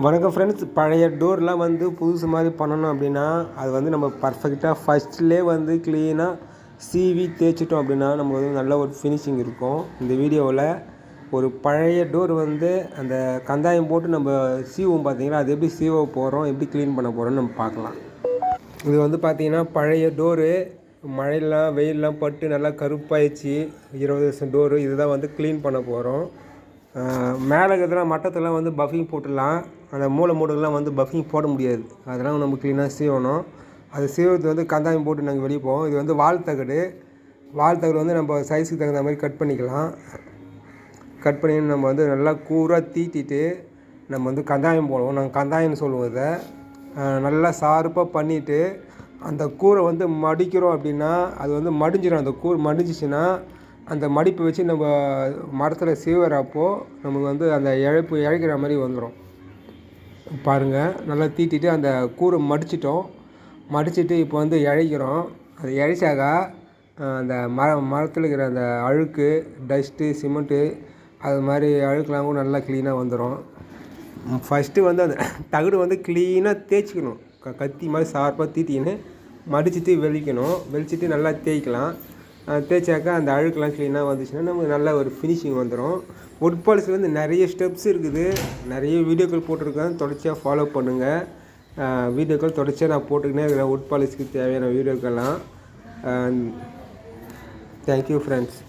வணக்கம் ஃப்ரெண்ட்ஸ். பழைய டோர்லாம் வந்து புதுசு மாதிரி பண்ணணும் அப்படின்னா அது வந்து நம்ம பர்ஃபெக்டாக ஃபஸ்ட்லேயே வந்து க்ளீனாக சீவி தேய்ச்சிட்டோம் அப்படின்னா நம்ம வந்து நல்ல ஒரு ஃபினிஷிங் இருக்கும். இந்த வீடியோவில் ஒரு பழைய டோர் வந்து அந்த கந்தாயம் போட்டு நம்ம சீவும் பார்த்தீங்கன்னா அது எப்படி சீவ போகிறோம், எப்படி க்ளீன் பண்ண போகிறோம்னு நம்ம பார்க்கலாம். இது வந்து பார்த்திங்கன்னா பழைய டோரு, மழையெல்லாம் வெயிலெலாம் பட்டு நல்லா கருப்பாயிடுச்சு. 20 வருஷம் டோரு. இதுதான் வந்து க்ளீன் பண்ண போகிறோம். மேலே இருக்கிறதுலாம் மட்டத்தெல்லாம் வந்து பஃபிங் போட்டுடலாம். அந்த மூளை மூடுகள்லாம் வந்து பஃபிங் போட முடியாது. அதெல்லாம் நம்ம க்ளீனாக சீவணும். அது சீவுறது வந்து கந்தாயம் போட்டு நாங்கள் வெளியே போவோம். இது வந்து வால் தகடு வந்து நம்ம சைஸுக்கு தகுந்த மாதிரி கட் பண்ணிக்கலாம். கட் பண்ணி நம்ம வந்து நல்லா கூராக தீட்டிட்டு நம்ம வந்து கந்தாயம் போடுவோம். நாங்கள் கந்தாயம்னு சொல்லுவோம். இதை நல்லா ஷார்ப்பாக பண்ணிவிட்டு அந்த கூரை வந்து மடிக்கிறோம் அப்படின்னா அது வந்து மடிஞ்சிடும். அந்த கூர் மடிஞ்சிச்சின்னா அந்த மடிப்பை வச்சு நம்ம மரத்தில் சீவரப்போ நமக்கு வந்து அந்த இழைக்கிற மாதிரி வந்துடும். பாருங்கள், நல்லா தீட்டிட்டு அந்த கூரை மடிச்சிட்டு இப்போ வந்து இழைக்கிறோம். அது இழைச்சாக்கா அந்த மரத்தில் இருக்கிற அந்த அழுக்கு, டஸ்ட்டு, சிமெண்ட்டு அது மாதிரி அழுக்கெலாம் கூட நல்லா க்ளீனாக வந்துடும். ஃபஸ்ட்டு வந்து அந்த தகடு வந்து க்ளீனாக தேய்ச்சிக்கணும். கத்தி மாதிரி ஷார்ப்பாக தீட்டின்னு மடிச்சிட்டு வெளிச்சிட்டு நல்லா தேய்க்கலாம். தேய்ச்சாக்கா அந்த அழுக்கெலாம் க்ளீனாக வந்துச்சுன்னா நமக்கு நல்ல ஒரு ஃபினிஷிங் வந்துடும். வுட் பாலிஷில் வந்து நிறைய ஸ்டெப்ஸ் இருக்குது. நிறைய வீடியோக்கள் போட்டிருக்கேன். தொடர்ச்சியாக ஃபாலோ பண்ணுங்கள். வீடியோக்கள் தொடர்ச்சியாக நான் போட்டுக்கினே இருக்கிறேன். வுட் பாலிஷ்க்கு தேவையான வீடியோக்கெல்லாம். Thank you friends.